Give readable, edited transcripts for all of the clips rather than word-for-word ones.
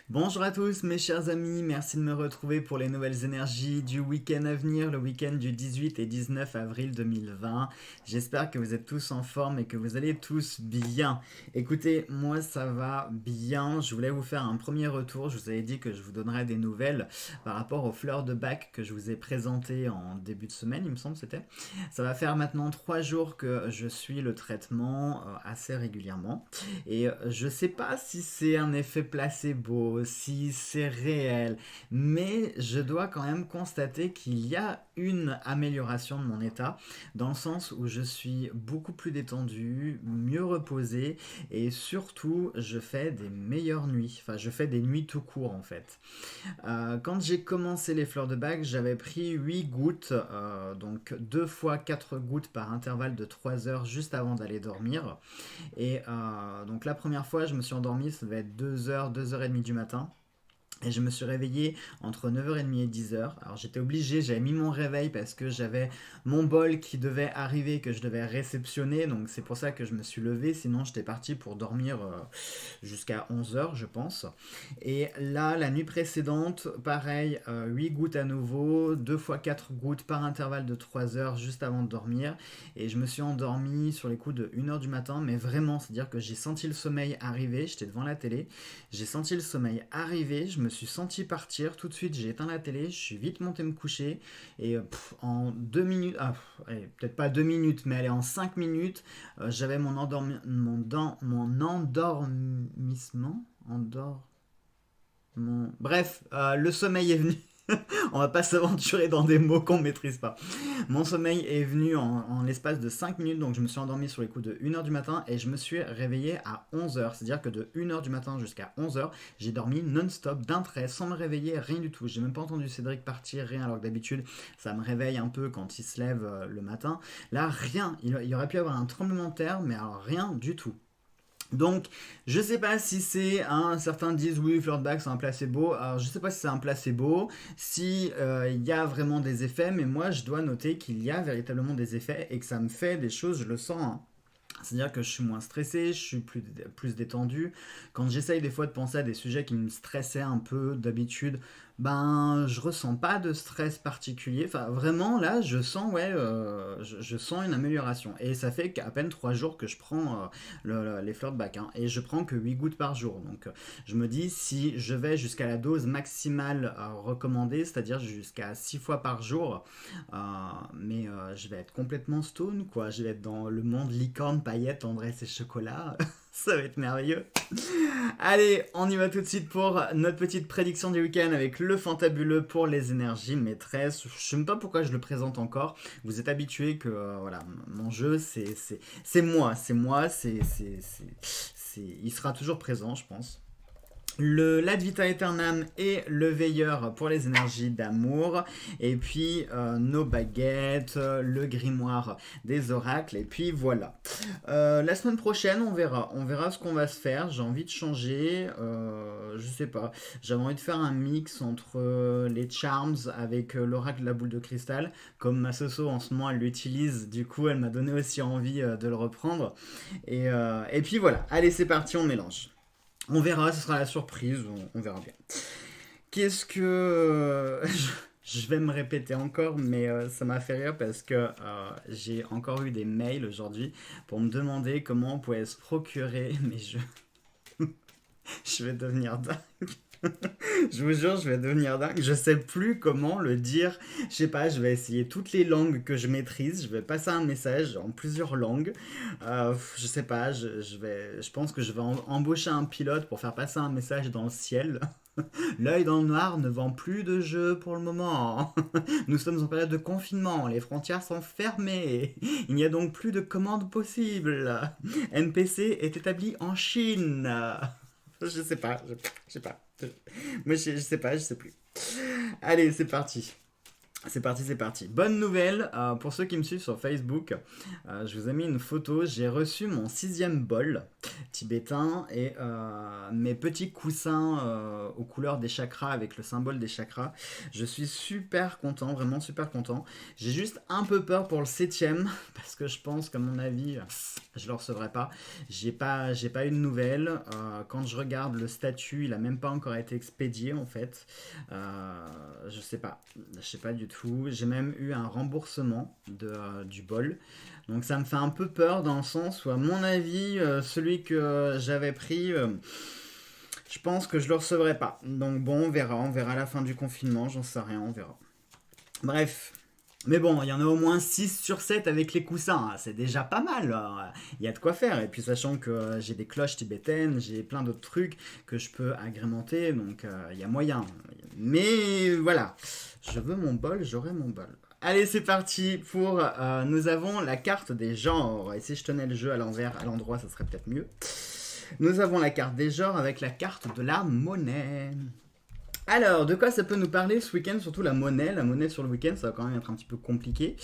Bonjour à tous mes chers amis, merci de me retrouver pour les nouvelles énergies du week-end à venir, le week-end du 18 et 19 avril 2020. J'espère que vous êtes tous en forme et que vous allez tous bien. Écoutez, moi ça va bien, je voulais vous faire un premier retour, je vous avais dit que je vous donnerais des nouvelles par rapport aux fleurs de bac que je vous ai présentées en début de semaine, il me semble c'était. Ça va faire maintenant 3 jours que je suis le traitement assez régulièrement. Et je sais pas si c'est un effet placebo, si c'est réel, mais je dois quand même constater qu'il y a une amélioration de mon état, dans le sens où je suis beaucoup plus détendu, mieux reposé, et surtout je fais des meilleures nuits. Enfin, je fais des nuits tout court en fait. Quand j'ai commencé les fleurs de bac, j'avais pris 8 gouttes, donc 2 fois 4 gouttes par intervalle de 3 heures juste avant d'aller dormir. Et donc la première fois, je me suis endormi, ça devait être 2 heures, 2h30 du matin. Et je me suis réveillé entre 9h30 et 10h. Alors j'étais obligé, j'avais mis mon réveil parce que j'avais mon bol qui devait arriver, que je devais réceptionner. Donc c'est pour ça que je me suis levé. Sinon j'étais parti pour dormir jusqu'à 11h je pense. Et là, la nuit précédente, pareil, 8 gouttes à nouveau, 2 fois 4 gouttes par intervalle de 3 heures juste avant de dormir. Et je me suis endormi sur les coups de 1h du matin. Mais vraiment, c'est-à-dire que j'ai senti le sommeil arriver. J'étais devant la télé. J'ai senti le sommeil arriver, je me suis senti partir, tout de suite j'ai éteint la télé, je suis vite monté me coucher et en 2 minutes, allez, peut-être pas 2 minutes, mais allez, en 5 minutes, j'avais mon endormissement, bref, le sommeil est venu. On va pas s'aventurer dans des mots qu'on maîtrise pas. Mon sommeil est venu en l'espace de 5 minutes, donc je me suis endormi sur les coups de 1h du matin et je me suis réveillé à 11h. C'est-à-dire que de 1h du matin jusqu'à 11h, j'ai dormi non-stop, d'un trait, sans me réveiller, rien du tout. J'ai même pas entendu Cédric partir, rien, alors que d'habitude, ça me réveille un peu quand il se lève le matin. Là, rien. Il y aurait pu y avoir un tremblement de terre, mais alors rien du tout. Donc, je sais pas si c'est certains disent oui, fleur de bac c'est un placebo. Alors, je sais pas si c'est un placebo, si il y a vraiment des effets, mais moi je dois noter qu'il y a véritablement des effets et que ça me fait des choses, je le sens, hein. C'est-à-dire que je suis moins stressé, je suis plus détendu. Quand j'essaye des fois de penser à des sujets qui me stressaient un peu d'habitude, ben je ressens pas de stress particulier. Enfin vraiment là, je sens ouais, je sens une amélioration. Et ça fait qu'à peine 3 jours que je prends les fleurs de bac, hein. Et je prends que 8 gouttes par jour. Donc je me dis si je vais jusqu'à la dose maximale recommandée, c'est-à-dire jusqu'à 6 fois par jour, mais je vais être complètement stone, quoi. Je vais être dans le monde licorne, paillettes, tendresse et chocolat. Ça va être merveilleux. Allez, on y va tout de suite pour notre petite prédiction du week-end avec le fantabuleux pour les énergies maîtresses. Je sais même pas pourquoi je le présente encore. Vous êtes habitués que voilà, mon jeu, c'est moi. Il sera toujours présent, je pense. Le L'Ad Vita Aeternam et le Veilleur pour les énergies d'amour, et puis nos baguettes, le grimoire des oracles, et puis voilà. La semaine prochaine, on verra ce qu'on va se faire. J'ai envie de changer, je sais pas. J'avais envie de faire un mix entre les charms avec l'oracle de la boule de cristal, comme ma Soso en ce moment elle l'utilise, du coup elle m'a donné aussi envie de le reprendre. Et puis voilà, allez c'est parti, on mélange. On verra, ce sera la surprise, on verra bien. Qu'est-ce que... je vais me répéter encore, mais ça m'a fait rire parce que j'ai encore eu des mails aujourd'hui pour me demander comment on pouvait se procurer, mais je vais devenir dingue. Je vous jure, je vais devenir dingue. Je sais plus comment le dire. Je sais pas, je vais essayer toutes les langues que je maîtrise. Je vais passer un message en plusieurs langues. Je sais pas, je pense que je vais embaucher un pilote pour faire passer un message dans le ciel. L'œil dans le noir ne vend plus de jeux pour le moment. Nous sommes en période de confinement, les frontières sont fermées. Il n'y a donc plus de commandes possibles. NPC est établi en Chine. Je sais pas, je sais pas. Moi je sais pas, je sais plus. Allez, c'est parti. C'est parti, c'est parti. Bonne nouvelle, pour ceux qui me suivent sur Facebook, je vous ai mis une photo, j'ai reçu mon 6e bol tibétain et mes petits coussins aux couleurs des chakras avec le symbole des chakras. Je suis super content, vraiment super content. J'ai juste un peu peur pour le 7e parce que je pense qu'à mon avis, je le recevrai pas. J'ai pas eu de nouvelles. Quand je regarde le statut, il a même pas encore été expédié en fait. Je sais pas. Je sais pas du tout. J'ai même eu un remboursement du bol. Donc ça me fait un peu peur dans le sens où, à mon avis, celui que j'avais pris, je pense que je le recevrai pas. Donc bon, on verra à la fin du confinement, j'en sais rien, on verra. Bref. Mais bon, il y en a au moins 6 sur 7 avec les coussins, hein. C'est déjà pas mal, hein. Il y a de quoi faire. Et puis sachant que j'ai des cloches tibétaines, j'ai plein d'autres trucs que je peux agrémenter, donc il y a moyen. Mais voilà, je veux mon bol, j'aurai mon bol. Allez, c'est parti pour... nous avons la carte des genres. Et si je tenais le jeu à l'envers, à l'endroit, ça serait peut-être mieux. Nous avons la carte des genres avec la carte de la monnaie. Alors, de quoi ça peut nous parler ce week-end? Surtout la monnaie. La monnaie sur le week-end, ça va quand même être un petit peu compliqué.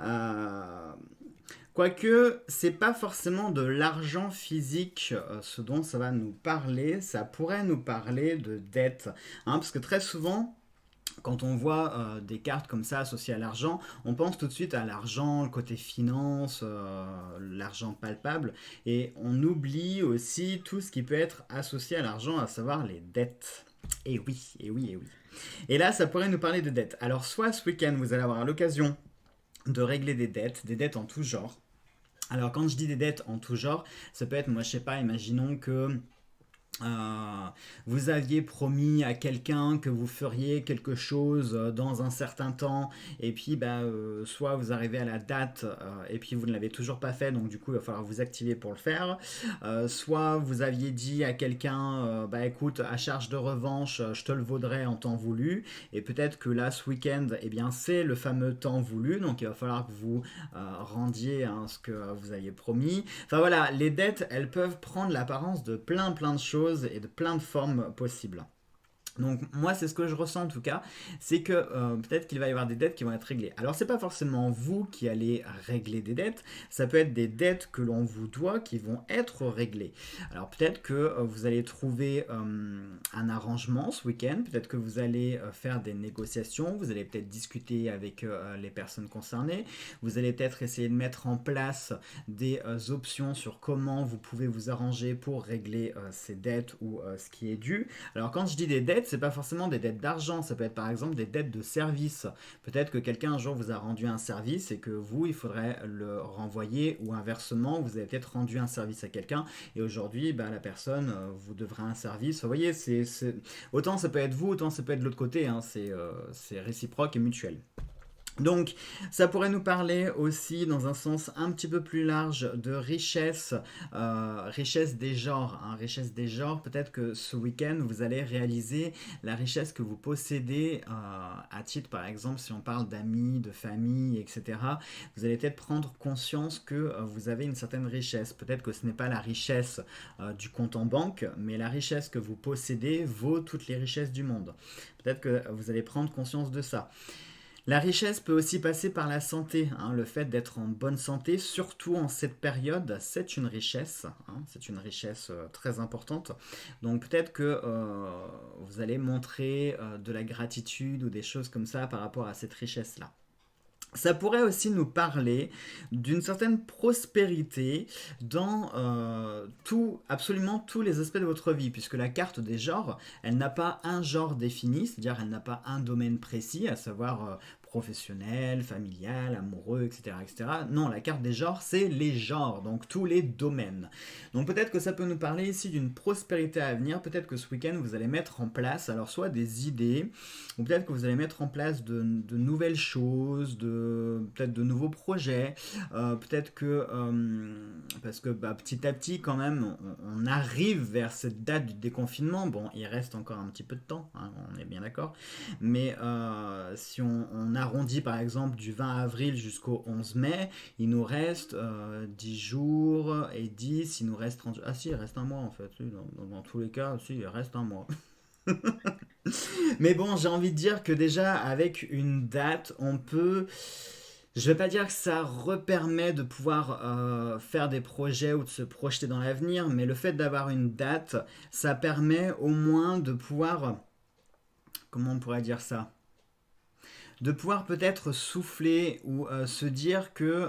Euh, Quoique, c'est pas forcément de l'argent physique ce dont ça va nous parler. Ça pourrait nous parler de dette, hein, parce que très souvent, quand on voit des cartes comme ça associées à l'argent, on pense tout de suite à l'argent, le côté finance, l'argent palpable, et on oublie aussi tout ce qui peut être associé à l'argent, à savoir les dettes. Et oui, et oui, et oui. Et là, ça pourrait nous parler de dettes. Alors, soit ce week-end, vous allez avoir l'occasion de régler des dettes en tout genre. Alors, quand je dis des dettes en tout genre, ça peut être, moi, je sais pas, imaginons que euh, vous aviez promis à quelqu'un que vous feriez quelque chose dans un certain temps, et puis soit vous arrivez à la date et puis vous ne l'avez toujours pas fait, donc du coup il va falloir vous activer pour le faire. Soit vous aviez dit à quelqu'un, bah écoute, à charge de revanche, je te le vaudrai en temps voulu, et peut-être que là ce week-end, eh bien c'est le fameux temps voulu, donc il va falloir que vous rendiez hein, ce que vous aviez promis. Enfin voilà, les dettes, elles peuvent prendre l'apparence de plein de choses et de plein de formes possibles. Donc moi c'est ce que je ressens en tout cas, c'est que peut-être qu'il va y avoir des dettes qui vont être réglées. Alors c'est pas forcément vous qui allez régler des dettes, ça peut être des dettes que l'on vous doit qui vont être réglées. Alors peut-être que vous allez trouver un arrangement ce week-end, peut-être que vous allez faire des négociations, vous allez peut-être discuter avec les personnes concernées, vous allez peut-être essayer de mettre en place des options sur comment vous pouvez vous arranger pour régler ces dettes ou ce qui est dû. Alors quand je dis des dettes, c'est pas forcément des dettes d'argent, ça peut être par exemple des dettes de service. Peut-être que quelqu'un un jour vous a rendu un service et que vous, il faudrait le renvoyer, ou inversement, vous avez peut-être rendu un service à quelqu'un et aujourd'hui, la personne vous devra un service. Vous voyez, autant ça peut être vous, autant ça peut être de l'autre côté, hein. C'est réciproque et mutuel. Donc, ça pourrait nous parler aussi, dans un sens un petit peu plus large, de richesse, richesse des genres, hein, richesse des genres. Peut-être que ce week-end, vous allez réaliser la richesse que vous possédez, à titre, par exemple, si on parle d'amis, de famille, etc. Vous allez peut-être prendre conscience que vous avez une certaine richesse. Peut-être que ce n'est pas la richesse du compte en banque, mais la richesse que vous possédez vaut toutes les richesses du monde. Peut-être que vous allez prendre conscience de ça. La richesse peut aussi passer par la santé, hein. Le fait d'être en bonne santé, surtout en cette période, c'est une richesse, hein. C'est une richesse très importante. Donc peut-être que vous allez montrer de la gratitude ou des choses comme ça par rapport à cette richesse-là. Ça pourrait aussi nous parler d'une certaine prospérité dans absolument tous les aspects de votre vie, puisque la carte des genres, elle n'a pas un genre défini, c'est-à-dire elle n'a pas un domaine précis, à savoir professionnel, familial, amoureux, etc., etc. Non, la carte des genres, c'est les genres, donc tous les domaines. Donc peut-être que ça peut nous parler ici d'une prospérité à venir, peut-être que ce week-end, vous allez mettre en place, alors soit des idées, ou peut-être que vous allez mettre en place de nouvelles choses, peut-être de nouveaux projets, peut-être que, parce que petit à petit quand même, on arrive vers cette date du déconfinement. Bon, il reste encore un petit peu de temps, hein, on est bien d'accord, mais si on arrondit par exemple du 20 avril jusqu'au 11 mai, il nous reste 10 jours et 10, il nous reste 30... Ah si, il reste un mois en fait, dans tous les cas, si, il reste un mois. Mais bon, j'ai envie de dire que déjà, avec une date, on peut... Je vais pas dire que ça repermet de pouvoir faire des projets ou de se projeter dans l'avenir, mais le fait d'avoir une date, ça permet au moins de pouvoir... Comment on pourrait dire ça? De pouvoir peut-être souffler ou se dire que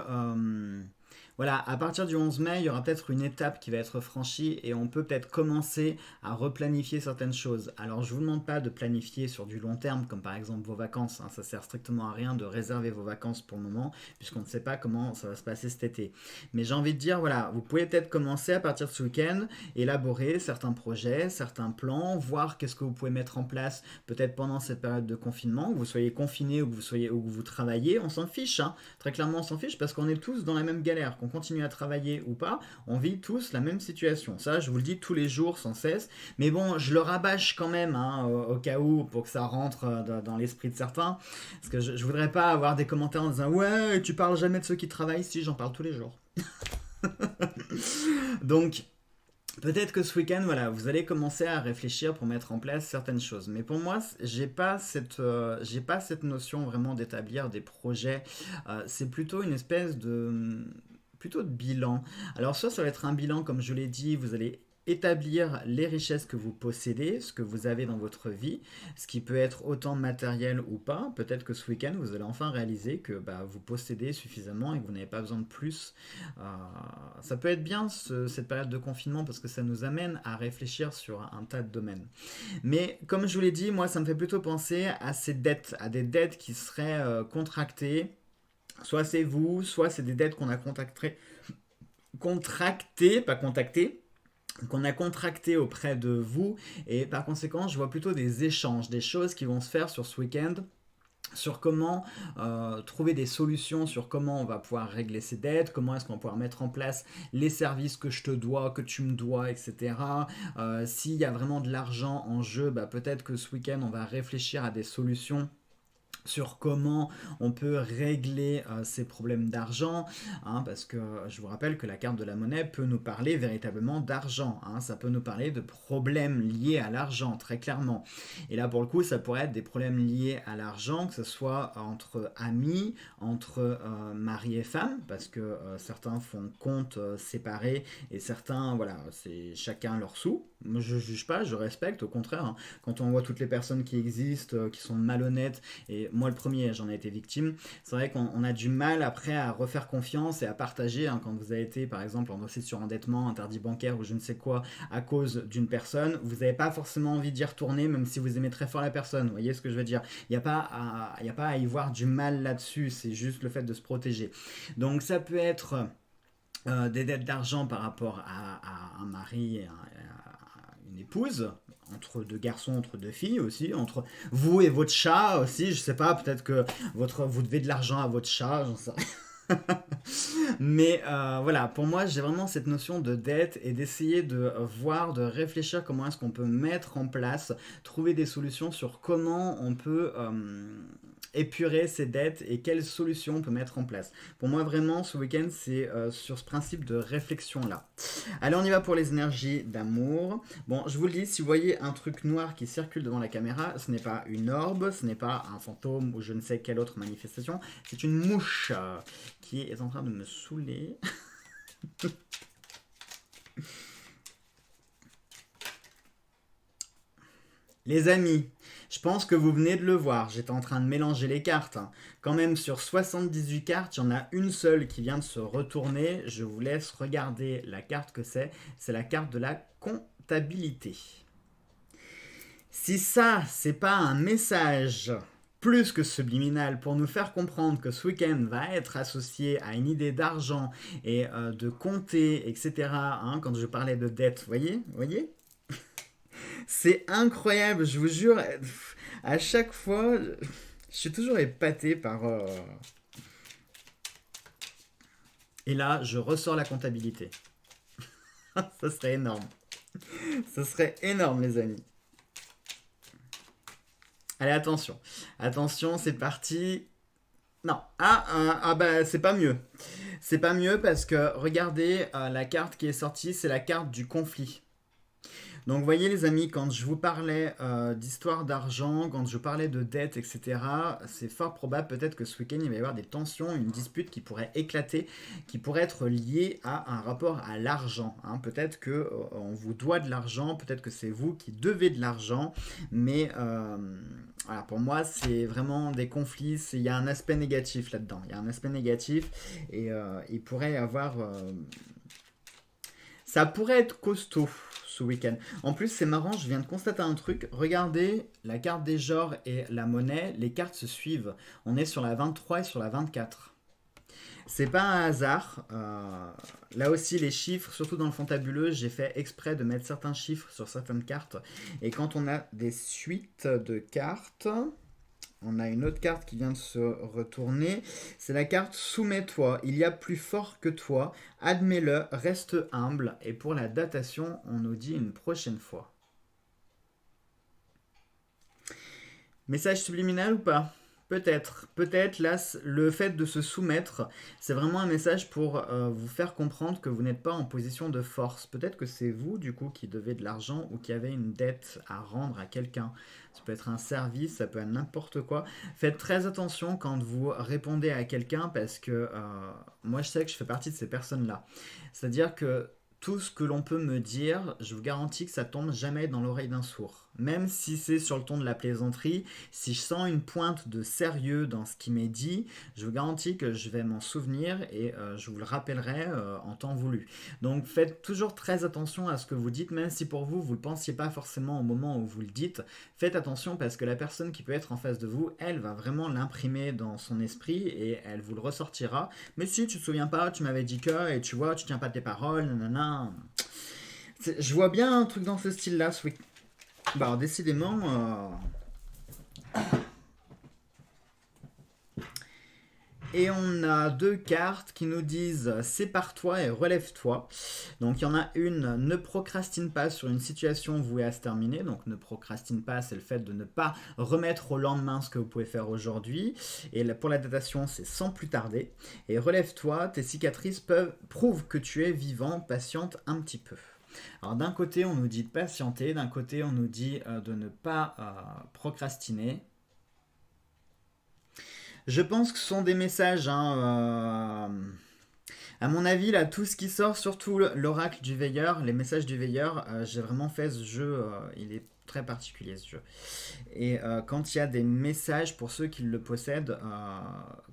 voilà, à partir du 11 mai, il y aura peut-être une étape qui va être franchie et on peut peut-être commencer à replanifier certaines choses. Alors je ne vous demande pas de planifier sur du long terme, comme par exemple vos vacances, hein, ça sert strictement à rien de réserver vos vacances pour le moment, puisqu'on ne sait pas comment ça va se passer cet été. Mais j'ai envie de dire, voilà, vous pouvez peut-être commencer à partir de ce week-end, élaborer certains projets, certains plans, voir qu'est-ce que vous pouvez mettre en place peut-être pendant cette période de confinement, que vous soyez confiné ou que vous travaillez, on s'en fiche, hein. Très clairement on s'en fiche parce qu'on est tous dans la même galère, qu'on continue à travailler ou pas, on vit tous la même situation. Ça, je vous le dis tous les jours sans cesse. Mais bon, je le rabâche quand même, hein, au cas où, pour que ça rentre dans l'esprit de certains. Parce que je voudrais pas avoir des commentaires en disant ouais, tu parles jamais de ceux qui travaillent. Si, j'en parle tous les jours. Donc, peut-être que ce week-end, voilà, vous allez commencer à réfléchir pour mettre en place certaines choses. Mais pour moi, j'ai pas cette notion vraiment d'établir des projets. C'est plutôt une espèce de plutôt de bilan. Alors soit ça va être un bilan, comme je l'ai dit, vous allez établir les richesses que vous possédez, ce que vous avez dans votre vie, ce qui peut être autant matériel ou pas. Peut-être que ce week-end, vous allez enfin réaliser que vous possédez suffisamment et que vous n'avez pas besoin de plus. Ça peut être bien cette période de confinement parce que ça nous amène à réfléchir sur un tas de domaines. Mais comme je vous l'ai dit, moi ça me fait plutôt penser à ces dettes, à des dettes qui seraient contractées. Soit c'est vous, soit c'est des dettes qu'on a contractées, pas contactées, qu'on a contractées auprès de vous. Et par conséquent, je vois plutôt des échanges, des choses qui vont se faire sur ce week-end sur comment trouver des solutions, sur comment on va pouvoir régler ces dettes, comment est-ce qu'on va pouvoir mettre en place les services que je te dois, que tu me dois, etc. S'il y a vraiment de l'argent en jeu, peut-être que ce week-end, on va réfléchir à des solutions sur comment on peut régler ces problèmes d'argent, hein, parce que je vous rappelle que la carte de la monnaie peut nous parler véritablement d'argent, hein, ça peut nous parler de problèmes liés à l'argent, très clairement. Et là, pour le coup, ça pourrait être des problèmes liés à l'argent, que ce soit entre amis, entre mari et femme, parce que certains font compte séparés et certains, voilà, c'est chacun leur sou. Moi, je juge pas, je respecte, au contraire, hein. Quand on voit toutes les personnes qui existent, qui sont malhonnêtes, et moi le premier, j'en ai été victime, c'est vrai qu'on a du mal après à refaire confiance et à partager, hein, quand vous avez été par exemple en dossier de surendettement, interdit bancaire ou je ne sais quoi à cause d'une personne, vous n'avez pas forcément envie d'y retourner même si vous aimez très fort la personne, vous voyez ce que je veux dire. Il n'y a pas à y voir du mal là-dessus, c'est juste le fait de se protéger. Donc ça peut être des dettes d'argent par rapport à un mari et une épouse, entre deux garçons, entre deux filles aussi, entre vous et votre chat aussi, je sais pas, peut-être que vous devez de l'argent à votre chat, j'en sais rien. Mais voilà, pour moi, j'ai vraiment cette notion de dette et d'essayer de voir, de réfléchir comment est-ce qu'on peut mettre en place, trouver des solutions sur comment on peut épurer ces dettes et quelles solutions on peut mettre en place. Pour moi, vraiment, ce week-end, c'est sur ce principe de réflexion-là. Allez, on y va pour les énergies d'amour. Bon, je vous le dis, si vous voyez un truc noir qui circule devant la caméra, ce n'est pas une orbe, ce n'est pas un fantôme ou je ne sais quelle autre manifestation, c'est une mouche qui est en train de me saouler. Les amis, je pense que vous venez de le voir, j'étais en train de mélanger les cartes, hein. Quand même, sur 78 cartes, il y en a une seule qui vient de se retourner. Je vous laisse regarder la carte que c'est. C'est la carte de la comptabilité. Si ça, c'est pas un message plus que subliminal pour nous faire comprendre que ce week-end va être associé à une idée d'argent et de compter, etc. Hein, quand je parlais de dette, voyez c'est incroyable, je vous jure, à chaque fois, je suis toujours épaté par... Et là, je ressors la comptabilité. Ça serait énorme. Ça serait énorme, les amis. Allez, attention. Attention, c'est parti. Non. C'est pas mieux. C'est pas mieux parce que, regardez, la carte qui est sortie, c'est la carte du conflit. Donc, vous voyez, les amis, quand je vous parlais d'histoire d'argent, quand je parlais de dette, etc., c'est fort probable peut-être que ce week-end, il va y avoir des tensions, une dispute qui pourrait éclater, qui pourrait être liée à un rapport à l'argent, hein. Peut-être que on vous doit de l'argent, peut-être que c'est vous qui devez de l'argent, mais voilà, pour moi, c'est vraiment des conflits. Il y a un aspect négatif là-dedans. Il y a un aspect négatif et il pourrait y avoir. Ça pourrait être costaud ce week-end. En plus, c'est marrant, je viens de constater un truc. Regardez la carte des genres et la monnaie. Les cartes se suivent. On est sur la 23 et sur la 24. C'est pas un hasard. Là aussi, les chiffres, surtout dans le fantabuleux, j'ai fait exprès de mettre certains chiffres sur certaines cartes. Et quand on a des suites de cartes, on a une autre carte qui vient de se retourner. C'est la carte Soumets-toi. Il y a plus fort que toi. Admets-le, reste humble. Et pour la datation, on nous dit une prochaine fois. Message subliminal ou pas ? Peut-être. Peut-être, là, le fait de se soumettre, c'est vraiment un message pour vous faire comprendre que vous n'êtes pas en position de force. Peut-être que c'est vous, du coup, qui devez de l'argent ou qui avez une dette à rendre à quelqu'un. Ça peut être un service, ça peut être n'importe quoi. Faites très attention quand vous répondez à quelqu'un parce que moi, je sais que je fais partie de ces personnes-là. C'est-à-dire que tout ce que l'on peut me dire, je vous garantis que ça tombe jamais dans l'oreille d'un sourd. Même si c'est sur le ton de la plaisanterie, si je sens une pointe de sérieux dans ce qui m'est dit, je vous garantis que je vais m'en souvenir et je vous le rappellerai en temps voulu. Donc faites toujours très attention à ce que vous dites, même si pour vous, vous ne le pensiez pas forcément au moment où vous le dites. Faites attention parce que la personne qui peut être en face de vous, elle va vraiment l'imprimer dans son esprit et elle vous le ressortira. Mais si tu te souviens pas, tu m'avais dit que, et tu vois, tu tiens pas tes paroles, nanana. Je vois bien un truc dans ce style-là ce week. Bah, alors, décidément. Et on a deux cartes qui nous disent sépare-toi et relève-toi. Donc il y en a une, ne procrastine pas sur une situation vouée à se terminer. Donc ne procrastine pas, c'est le fait de ne pas remettre au lendemain ce que vous pouvez faire aujourd'hui. Et pour la datation, c'est sans plus tarder. Et relève-toi, tes cicatrices prouvent que tu es vivant, patiente un petit peu. Alors d'un côté, on nous dit de patienter, d'un côté, on nous dit de ne pas procrastiner. Je pense que ce sont des messages, à mon avis, là, tout ce qui sort, surtout l'oracle du veilleur, les messages du veilleur, j'ai vraiment fait ce jeu, il est très particulier ce jeu. Et quand il y a des messages, pour ceux qui le possèdent,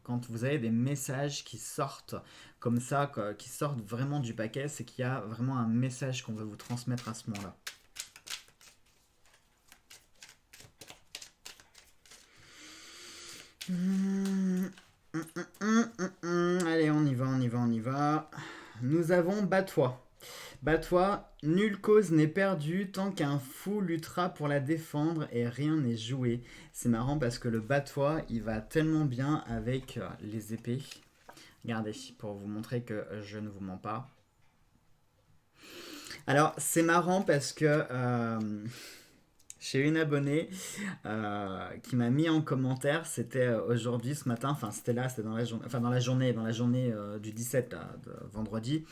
quand vous avez des messages qui sortent comme ça, qui sortent vraiment du paquet, c'est qu'il y a vraiment un message qu'on veut vous transmettre à ce moment-là. Allez, on y va. Nous avons Bats-toi. Bats-toi, nulle cause n'est perdue tant qu'un fou luttera pour la défendre et rien n'est joué. C'est marrant parce que le Bats-toi, il va tellement bien avec les épées. Regardez, pour vous montrer que je ne vous mens pas. Alors, c'est marrant parce que j'ai une abonnée qui m'a mis en commentaire, c'était aujourd'hui, ce matin, enfin c'était là, c'était dans la journée, enfin dans la journée du 17, là, de vendredi,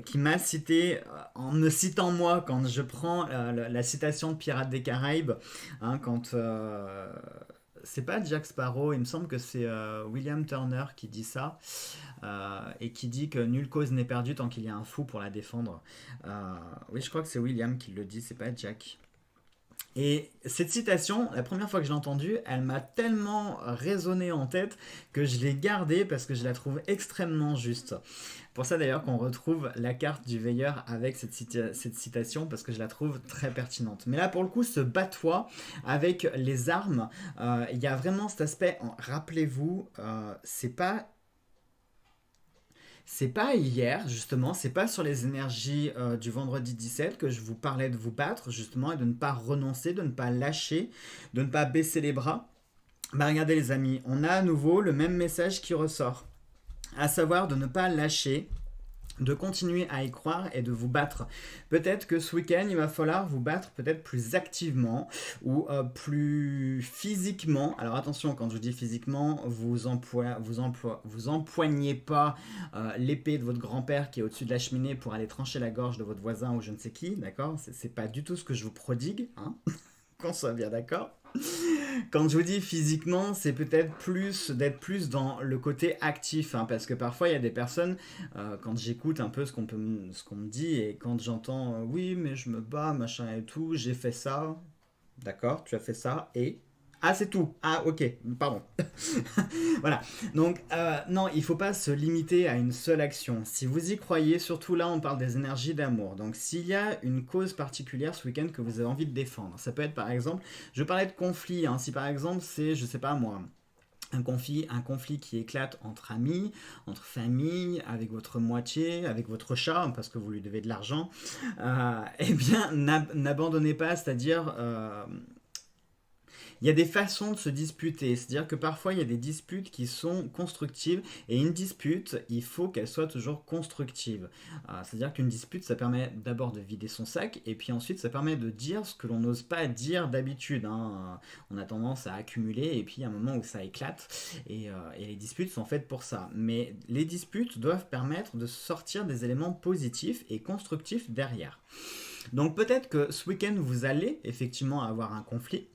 qui m'a cité, en me citant moi, quand je prends la citation de Pirates des Caraïbes, hein, quand... c'est pas Jack Sparrow, il me semble que c'est William Turner qui dit ça, et qui dit que nulle cause n'est perdue tant qu'il y a un fou pour la défendre. Oui, je crois que c'est William qui le dit, c'est pas Jack. Et cette citation, la première fois que je l'ai entendue, elle m'a tellement résonné en tête que je l'ai gardée parce que je la trouve extrêmement juste. Pour ça d'ailleurs qu'on retrouve la carte du veilleur avec cette citation parce que je la trouve très pertinente. Mais là pour le coup, ce bats-toi avec les armes, il y a vraiment cet aspect, rappelez-vous, c'est pas hier, justement, c'est pas sur les énergies du vendredi 17 que je vous parlais de vous battre, justement, et de ne pas renoncer, de ne pas lâcher, de ne pas baisser les bras. Bah regardez les amis, on a à nouveau le même message qui ressort, à savoir de ne pas lâcher, de continuer à y croire et de vous battre. Peut-être que ce week-end, il va falloir vous battre peut-être plus activement ou plus physiquement. Alors attention, quand je dis physiquement, vous empoignez pas l'épée de votre grand-père qui est au-dessus de la cheminée pour aller trancher la gorge de votre voisin ou je ne sais qui, d'accord? C'est pas du tout ce que je vous prodigue, hein. Qu'on soit bien d'accord. Quand je vous dis physiquement, c'est peut-être plus d'être plus dans le côté actif, hein, parce que parfois il y a des personnes, quand j'écoute un peu ce qu'on me dit et quand j'entends oui mais je me bats machin et tout, j'ai fait ça, d'accord, tu as fait ça et ah c'est tout, ah ok, pardon. Voilà. Donc, non, il ne faut pas se limiter à une seule action. Si vous y croyez, surtout là, on parle des énergies d'amour. Donc, s'il y a une cause particulière ce week-end que vous avez envie de défendre, ça peut être par exemple, je parlais de conflit, hein, si par exemple c'est, je sais pas moi, un conflit qui éclate entre amis, entre famille, avec votre moitié, avec votre chat, parce que vous lui devez de l'argent, eh bien, n'abandonnez pas, c'est-à-dire il y a des façons de se disputer, c'est-à-dire que parfois il y a des disputes qui sont constructives et une dispute, il faut qu'elle soit toujours constructive. C'est-à-dire qu'une dispute, ça permet d'abord de vider son sac et puis ensuite ça permet de dire ce que l'on n'ose pas dire d'habitude, hein. On a tendance à accumuler et puis il y a un moment où ça éclate et les disputes sont faites pour ça. Mais les disputes doivent permettre de sortir des éléments positifs et constructifs derrière. Donc peut-être que ce week-end vous allez effectivement avoir un conflit.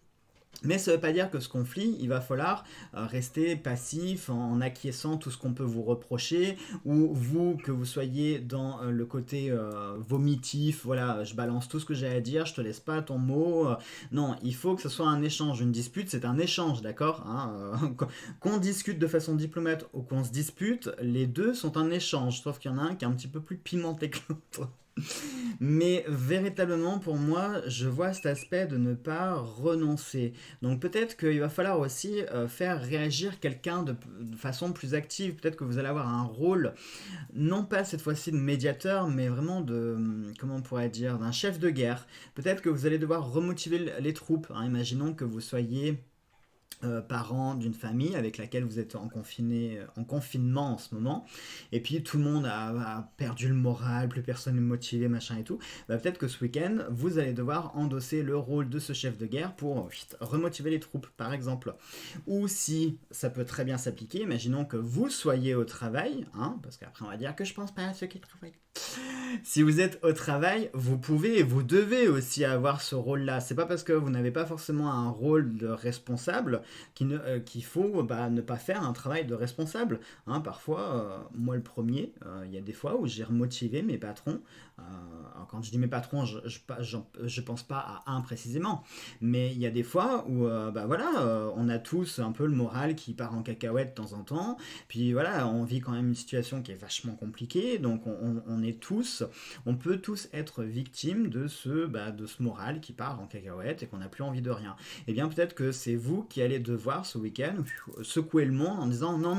Mais ça ne veut pas dire que ce conflit, il va falloir rester passif en acquiesçant tout ce qu'on peut vous reprocher, ou vous, que vous soyez dans le côté vomitif, voilà, je balance tout ce que j'ai à dire, je te laisse pas ton mot. Non, il faut que ce soit un échange. Une dispute, c'est un échange, d'accord, hein, qu'on discute de façon diplomate ou qu'on se dispute, les deux sont un échange, sauf qu'il y en a un qui est un petit peu plus pimenté que l'autre. Mais véritablement, pour moi, je vois cet aspect de ne pas renoncer. Donc peut-être qu'il va falloir aussi faire réagir quelqu'un de façon plus active. Peut-être que vous allez avoir un rôle, non pas cette fois-ci de médiateur, mais vraiment de, comment on pourrait dire, d'un chef de guerre. Peut-être que vous allez devoir remotiver les troupes, hein. Imaginons que vous soyez parent d'une famille avec laquelle vous êtes en confinement en ce moment, et puis tout le monde a perdu le moral, plus personne n'est motivé, machin et tout, bah, peut-être que ce week-end, vous allez devoir endosser le rôle de ce chef de guerre pour remotiver les troupes, par exemple. Ou si ça peut très bien s'appliquer, imaginons que vous soyez au travail, hein, parce qu'après on va dire que je pense pas à ceux qui travaillent. Si vous êtes au travail, vous pouvez et vous devez aussi avoir ce rôle-là. C'est pas parce que vous n'avez pas forcément un rôle de responsable qu'il faut ne pas faire un travail de responsable, hein. Parfois, moi le premier, il y a des fois où j'ai remotivé mes patrons. Alors quand je dis mes patrons, je pense pas à un précisément, mais il y a des fois où on a tous un peu le moral qui part en cacahuète de temps en temps. Puis voilà, on vit quand même une situation qui est vachement compliquée, donc on peut tous être victimes de ce moral qui part en cacahuète et qu'on n'a plus envie de rien. Et bien peut-être que c'est vous qui allez devoir ce week-end secouer le monde en disant non,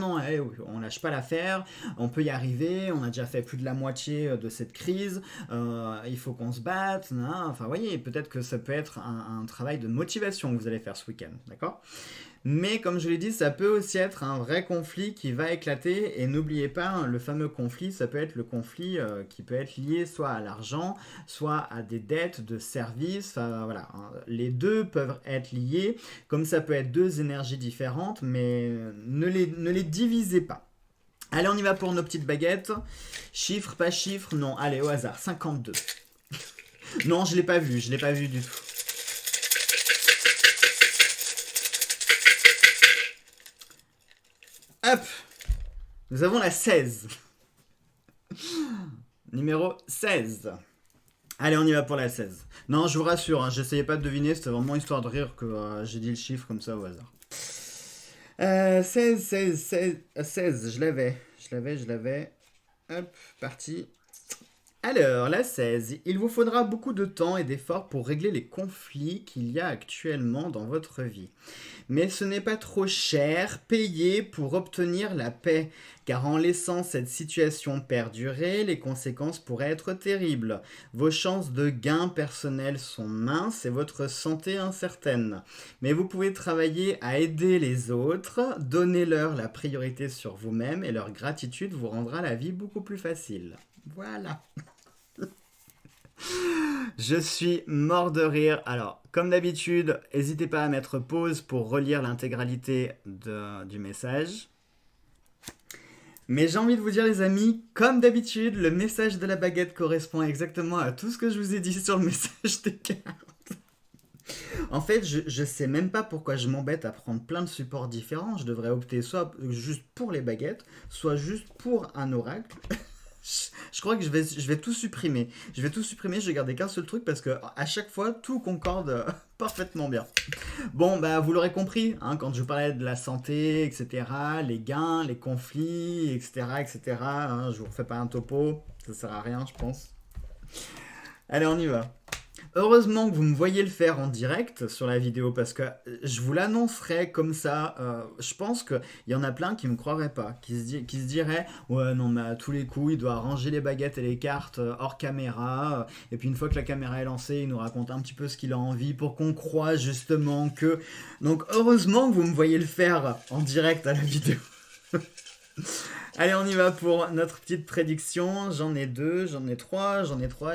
on lâche pas l'affaire, on peut y arriver, on a déjà fait plus de la moitié de cette crise, il faut qu'on se batte, enfin voyez, peut-être que ça peut être un travail de motivation que vous allez faire ce week-end, d'accord ? Mais comme je l'ai dit, ça peut aussi être un vrai conflit qui va éclater. Et n'oubliez pas, hein, le fameux conflit, ça peut être le conflit qui peut être lié soit à l'argent, soit à des dettes de services. Enfin, voilà, hein. Les deux peuvent être liés, comme ça peut être deux énergies différentes, mais ne les divisez pas. Allez, on y va pour nos petites baguettes. Chiffre, pas chiffre, non. Allez, au hasard, 52. Non, je l'ai pas vu du tout. Hop, nous avons la 16. Numéro 16. Allez, on y va pour la 16. Non, je vous rassure, hein, j'essayais pas de deviner, c'était vraiment histoire de rire que j'ai dit le chiffre comme ça au hasard. 16, je l'avais. Hop, parti. Alors, la 16. Il vous faudra beaucoup de temps et d'efforts pour régler les conflits qu'il y a actuellement dans votre vie. Mais ce n'est pas trop cher, payé pour obtenir la paix, car en laissant cette situation perdurer, les conséquences pourraient être terribles. Vos chances de gain personnel sont minces et votre santé incertaine. Mais vous pouvez travailler à aider les autres, donnez-leur la priorité sur vous-même et leur gratitude vous rendra la vie beaucoup plus facile. Voilà. Je suis mort de rire. Alors, comme d'habitude, n'hésitez pas à mettre pause pour relire l'intégralité du message. Mais j'ai envie de vous dire, les amis, comme d'habitude, le message de la baguette correspond exactement à tout ce que je vous ai dit sur le message des cartes. En fait, je sais même pas pourquoi je m'embête à prendre plein de supports différents. Je devrais opter soit juste pour les baguettes, soit juste pour un oracle. Je crois que je vais tout supprimer. Je vais garder qu'un seul truc parce que à chaque fois, tout concorde parfaitement bien. Bon, bah vous l'aurez compris, hein, quand je parlais de la santé, etc., les gains, les conflits, etc., etc., hein, je vous refais pas un topo, ça sert à rien, je pense. Allez, on y va. Heureusement que vous me voyez le faire en direct sur la vidéo parce que je vous l'annoncerai comme ça. Je pense qu'il y en a plein qui ne me croiraient pas, qui se diraient ouais, non, mais à tous les coups, il doit ranger les baguettes et les cartes hors caméra. Et puis une fois que la caméra est lancée, il nous raconte un petit peu ce qu'il a envie pour qu'on croie justement que. Donc heureusement que vous me voyez le faire en direct à la vidéo. Allez, on y va pour notre petite prédiction. J'en ai deux, j'en ai trois.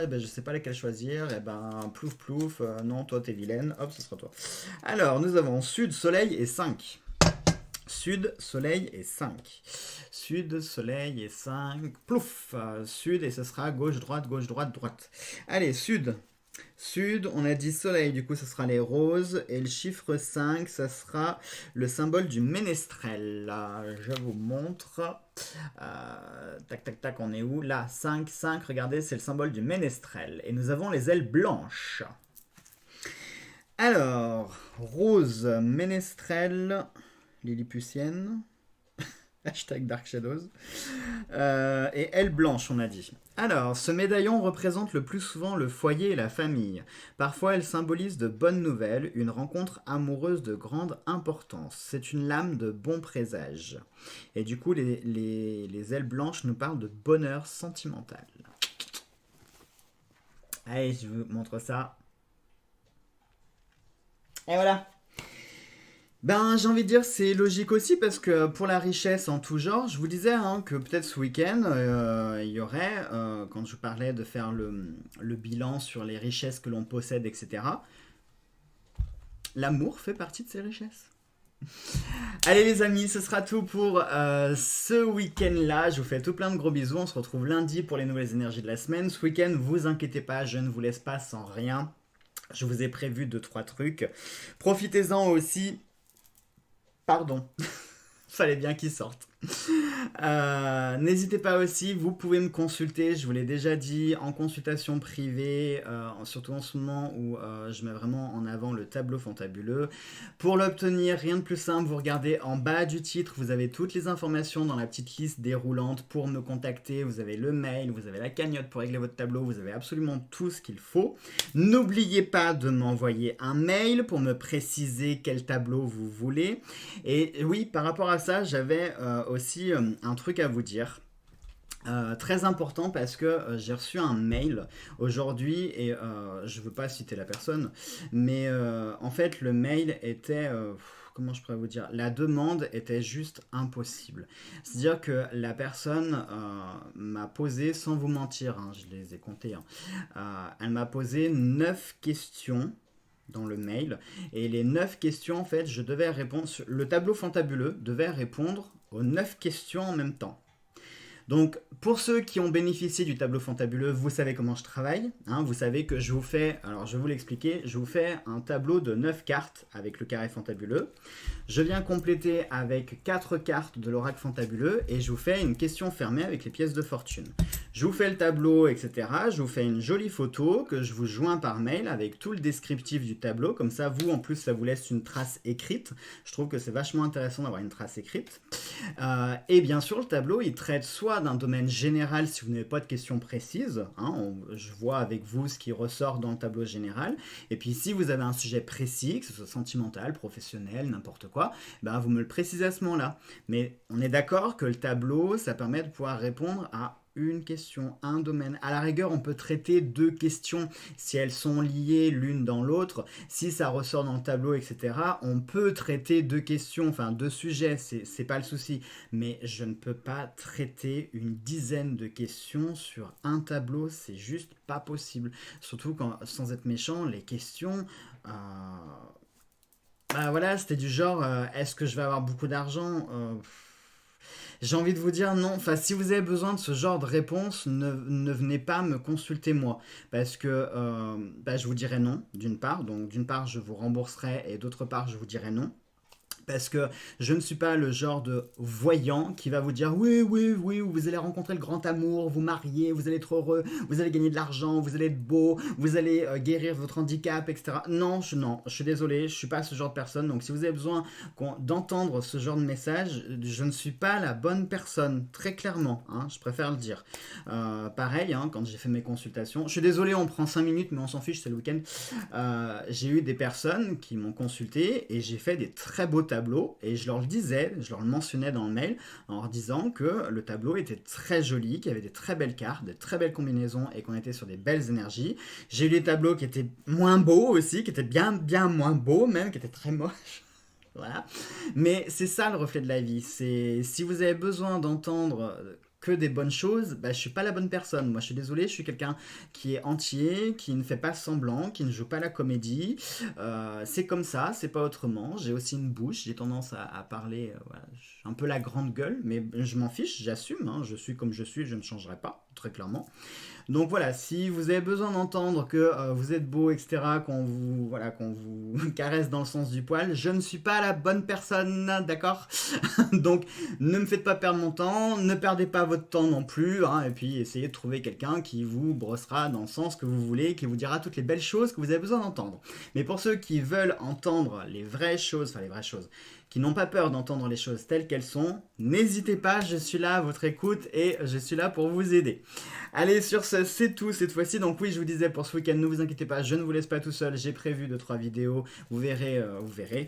Et ben, je sais pas laquelle choisir. Et ben, plouf. Non, toi, t'es vilaine. Hop, ce sera toi. Alors, nous avons Sud, Soleil et 5. Sud, Soleil et 5. Sud, Soleil et 5. Plouf. Sud, et ce sera gauche, droite, droite. Allez, Sud. Sud, on a dit soleil, du coup ça sera les roses, et le chiffre 5, ça sera le symbole du ménestrel. Là, je vous montre. Tac, on est où? Là, 5, regardez, c'est le symbole du ménestrel. Et nous avons les ailes blanches. Alors, rose, ménestrel, lilliputienne. Hashtag Dark Shadows. Et aile blanche, on a dit. Alors, ce médaillon représente le plus souvent le foyer et la famille. Parfois, elle symbolise de bonnes nouvelles, une rencontre amoureuse de grande importance. C'est une lame de bon présage. Et du coup, les ailes blanches nous parlent de bonheur sentimental. Allez, je vous montre ça. Et voilà. Ben, j'ai envie de dire c'est logique aussi parce que pour la richesse en tout genre, je vous disais hein, que peut-être ce week-end, il y aurait, quand je parlais de faire le bilan sur les richesses que l'on possède, etc., l'amour fait partie de ces richesses. Allez les amis, ce sera tout pour ce week-end-là. Je vous fais tout plein de gros bisous. On se retrouve lundi pour les nouvelles énergies de la semaine. Ce week-end, vous inquiétez pas, je ne vous laisse pas sans rien. Je vous ai prévu 2-3 trucs. Profitez-en aussi. Pardon, fallait bien qu'ils sortent. N'hésitez pas aussi, vous pouvez me consulter, je vous l'ai déjà dit, en consultation privée, surtout en ce moment où je mets vraiment en avant le tableau fantabuleux. Pour l'obtenir, rien de plus simple, vous regardez en bas du titre, vous avez toutes les informations dans la petite liste déroulante pour me contacter, vous avez le mail, vous avez la cagnotte pour régler votre tableau, vous avez absolument tout ce qu'il faut. N'oubliez pas de m'envoyer un mail pour me préciser quel tableau vous voulez. Et oui, par rapport à ça, j'avais aussi un truc à vous dire. Très important parce que j'ai reçu un mail aujourd'hui et je veux pas citer la personne, mais en fait le mail était, comment je pourrais vous dire, la demande était juste impossible. C'est-à-dire que la personne m'a posé, sans vous mentir, hein, je les ai comptés, hein, elle m'a posé 9 questions dans le mail et les 9 questions en fait je devais répondre, le tableau fantabuleux devait répondre aux 9 questions en même temps. Donc, pour ceux qui ont bénéficié du tableau fantabuleux, vous savez comment je travaille. Hein, vous savez que je vous fais, alors je vais vous l'expliquer, je vous fais un tableau de 9 cartes avec le carré fantabuleux. Je viens compléter avec 4 cartes de l'oracle fantabuleux et je vous fais une question fermée avec les pièces de fortune. Je vous fais le tableau, etc. Je vous fais une jolie photo que je vous joins par mail avec tout le descriptif du tableau. Comme ça, vous, en plus, ça vous laisse une trace écrite. Je trouve que c'est vachement intéressant d'avoir une trace écrite. Et bien sûr, le tableau, il traite soit d'un domaine général si vous n'avez pas de questions précises. Hein, je vois avec vous ce qui ressort dans le tableau général. Et puis, si vous avez un sujet précis, que ce soit sentimental, professionnel, n'importe quoi, ben, vous me le précisez à ce moment-là. Mais on est d'accord que le tableau, ça permet de pouvoir répondre à une question, un domaine. À la rigueur, on peut traiter 2 questions si elles sont liées l'une dans l'autre. Si ça ressort dans le tableau, etc., on peut traiter 2 questions, enfin 2 sujets, c'est pas le souci. Mais je ne peux pas traiter une dizaine de questions sur un tableau, c'est juste pas possible. Surtout quand, sans être méchant, les questions... bah voilà, c'était du genre, est-ce que je vais avoir beaucoup d'argent? J'ai envie de vous dire non. Enfin, si vous avez besoin de ce genre de réponse, ne venez pas me consulter moi. Parce que bah, je vous dirai non, d'une part. Donc, d'une part, je vous rembourserai et d'autre part, je vous dirai non. Parce que je ne suis pas le genre de voyant qui va vous dire oui, oui, oui, vous allez rencontrer le grand amour, vous marier, vous allez être heureux, vous allez gagner de l'argent, vous allez être beau, vous allez guérir votre handicap, etc. Non, je suis désolé, je ne suis pas ce genre de personne. Donc si vous avez besoin d'entendre ce genre de message, je ne suis pas la bonne personne, très clairement, hein, je préfère le dire. Pareil, hein, quand j'ai fait mes consultations, je suis désolé, on prend 5 minutes, mais on s'en fiche, c'est le week-end. J'ai eu des personnes qui m'ont consulté et j'ai fait des très beaux tableaux et je leur le disais, je leur le mentionnais dans le mail en leur disant que le tableau était très joli, qu'il y avait des très belles cartes, des très belles combinaisons et qu'on était sur des belles énergies. J'ai eu des tableaux qui étaient moins beaux aussi, qui étaient bien moins beaux même, qui étaient très moches. Voilà. Mais c'est ça le reflet de la vie. C'est si vous avez besoin d'entendre que des bonnes choses, bah, je suis pas la bonne personne. Moi, je suis désolé, je suis quelqu'un qui est entier, qui ne fait pas semblant, qui ne joue pas la comédie. C'est comme ça, c'est pas autrement. J'ai aussi une bouche, j'ai tendance à parler, voilà, un peu la grande gueule, mais je m'en fiche, j'assume. Hein, je suis comme je suis, je ne changerai pas, très clairement. Donc voilà, si vous avez besoin d'entendre que vous êtes beau, etc., qu'on vous caresse dans le sens du poil, je ne suis pas la bonne personne, d'accord? Donc ne me faites pas perdre mon temps, ne perdez pas votre temps non plus, hein, et puis essayez de trouver quelqu'un qui vous brossera dans le sens que vous voulez, qui vous dira toutes les belles choses que vous avez besoin d'entendre. Mais pour ceux qui veulent entendre les vraies choses, enfin les vraies choses, qui n'ont pas peur d'entendre les choses telles qu'elles sont, n'hésitez pas, je suis là à votre écoute et je suis là pour vous aider. Allez, sur ce, c'est tout cette fois-ci. Donc oui, je vous disais pour ce week-end, ne vous inquiétez pas, je ne vous laisse pas tout seul. J'ai prévu 2-3 vidéos. Vous verrez,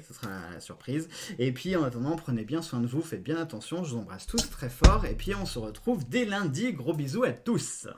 ce sera la surprise. Et puis en attendant, prenez bien soin de vous, faites bien attention. Je vous embrasse tous très fort. Et puis on se retrouve dès lundi. Gros bisous à tous.